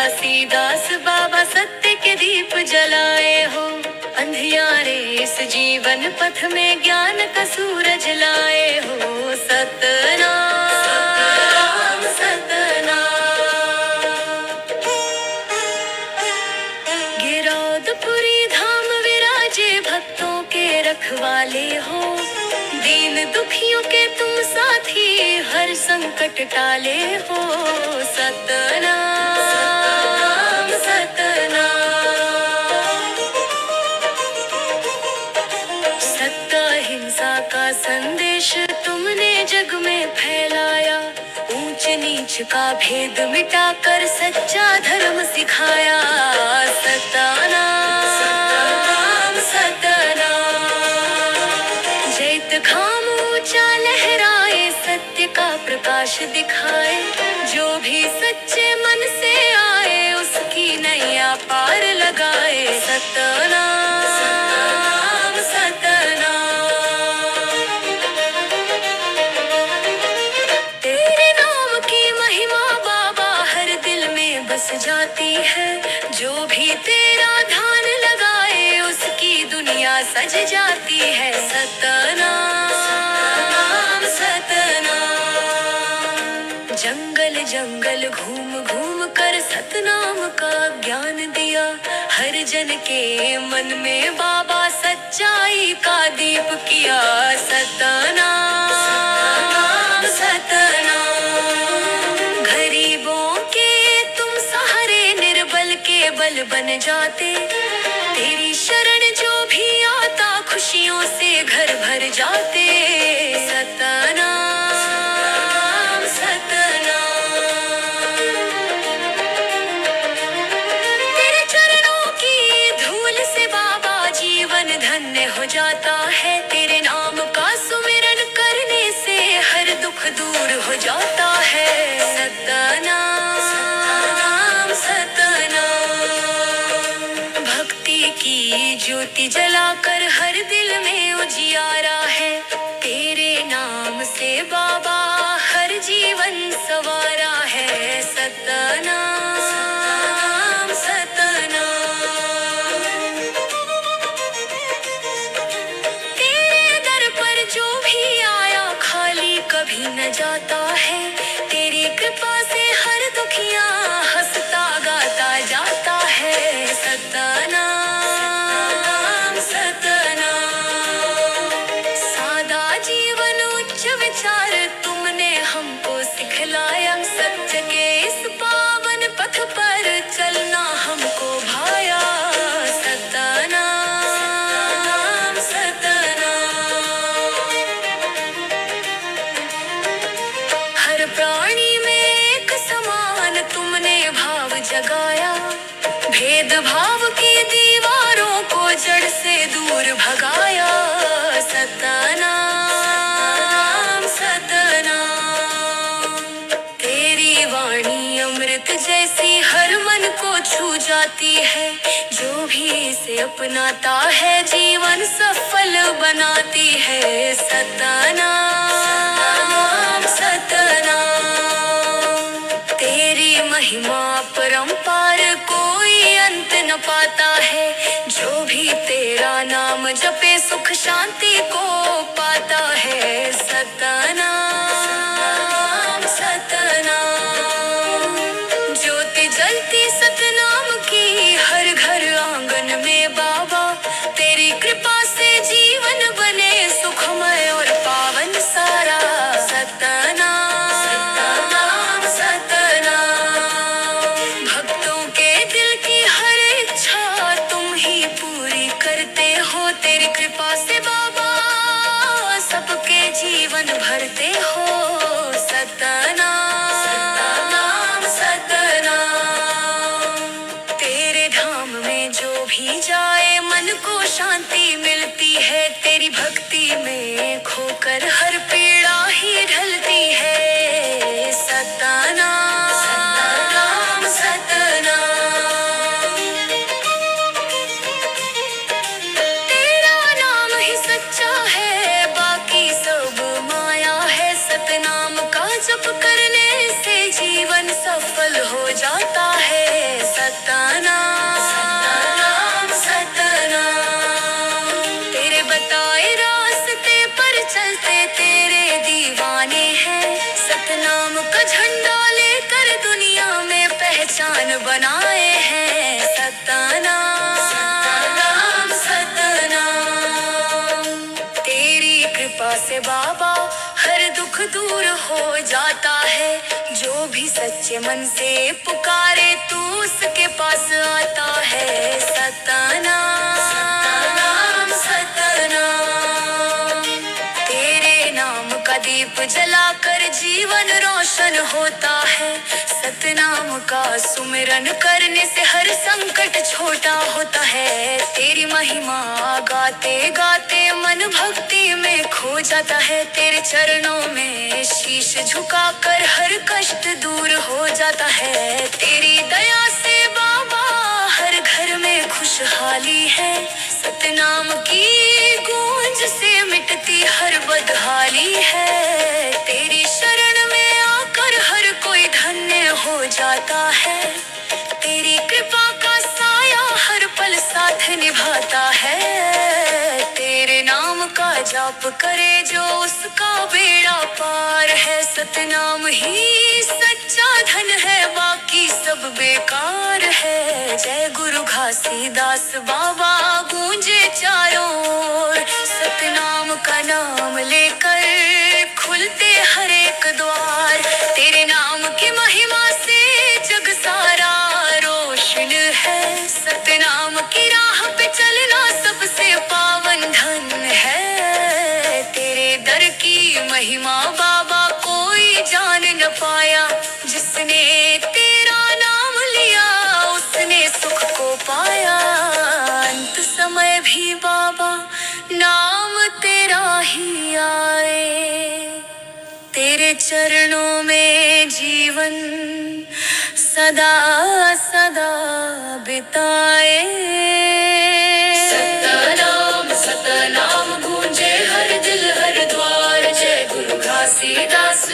तुलसीदास बाबा सत्य के दीप जलाए हो। अंधियारे इस जीवन पथ में ज्ञान का सूरज लाए हो। सतनाम सतनाम। गिरौदपुरी धाम विराजे भक्तों के रखवाले हो। दीन दुखियों के तुम साथी हर संकट टाले हो। सतनाम सतनाम। सत्य अहिंसा का संदेश तुमने जग में फैलाया। ऊंच नीच का भेद मिटाकर सच्चा धर्म सिखाया। सतनाम सतनाम। जैत खाम ऊंचा लहराए सत्य का प्रकाश दिखाए। जो भी सच्चे मन से आए उसकी नैया पार लगाए। सतनाम सतनाम। तेरे नाम की महिमा बाबा हर दिल में बस जाती है। जो भी तेरा ध्यान लगाए उसकी दुनिया सज जाती है। सतनाम सतनाम। जंगल जंगल घूम घूम कर सतनाम का ज्ञान दिया। हर जन के मन में बाबा सच्चाई का दीप किया। सतनाम सतनाम। गरीबों के तुम सहारे निर्बल के बल बन जाते। तेरी शरण जो भी आता खुशियों से घर भर जाते। सतनाम सतनाम। तेरे चरणों की धूल से बाबा जीवन धन्य हो जाता है। तेरे नाम का सुमिरन करने से हर दुख दूर हो जाता है। सतनाम सतनाम। भक्ति की ज्योति जलाकर हर दिल में उजियारा है। तेरे नाम से बाबा हर जीवन सवारा है। सतनाम सतनाम। तेरे दर पर जो भी आया खाली कभी न जाता है। तेरी कृपा से हर दुखिया हंसता गाता जाता है। सतनाम सतनाम। सादा जीवन उच्च विचार तुमने हमको सिखलाया। सत्य के इस पावन पथ पर चलना हमको भाया। सतनाम सतनाम। हर प्राणी में एक समान तुमने भाव जगाया। भेदभाव की दीवारों को जड़ से दूर भगाया। सतनाम सतनाम। तेरी वाणी अमृत जैसी हर मन को छू जाती है। जो भी इसे अपनाता है जीवन सफल बनाती है। सतनाम सतनाम। तेरी महिमा परंपार कोई अंत न पाता है। जो भी तेरा नाम जपे सुख शांति को पाता है। सतनाम सतनाम। ज्योति जलती सतनाम की हर घर आंगन में बाबा। तेरी कृपा से जीवन बने सुखमय और पावन सारा। सतनाम सतनाम। भक्तों के दिल की हर इच्छा तुम ही पूरी करते हो। तेरी कृपा से बाबा सबके जीवन भरते हो। रोशन बनाए हैं। सतनाम सतनाम सतनाम। तेरी कृपा से बाबा हर दुख दूर हो जाता है। जो भी सच्चे मन से पुकारे तू उसके पास आता है। सतनाम सतनाम सतनाम। तेरे नाम का दीप जलाकर जीवन रोशन होता है। सतनाम का सुमिरन करने से हर संकट छोटा होता है। तेरी महिमा गाते गाते मन भक्ति में खो जाता है। तेरे चरणों में शीश झुकाकर हर कष्ट दूर हो जाता है। तेरी दया से बाबा हर घर में खुशहाली है। सतनाम की गूंज से मिटती हर बदहाली है। तेरी शरण में आकर हर कोई धन्य हो जाता है। तेरी कृपा का साया हर पल साथ निभाता है। तेरे नाम का जाप करे जो उसका बेड़ा पार है। सतनाम ही सच्चा धन है, बाकी सब बेकार है। जय गुरु घासीदास बाबा गूंजे चारों ओर। सतनाम का नाम लेकर खुलते हर एक द्वार। तेरे नाम की महिमा से जग सारा रोशन है। सतनाम की राह पे चलना सबसे पावन धन है। तेरे दर की महिमा बाबा कोई जान न पाया। जिसने तेरा नाम लिया उसने सुख को पाया। अंत समय भी बाबा नाम तेरा ही आए। तेरे चरणों में जीवन सदा सदा बिताए। सतनाम सतनाम गूंजे हर दिल हर द्वार। जय गुरु घासीदास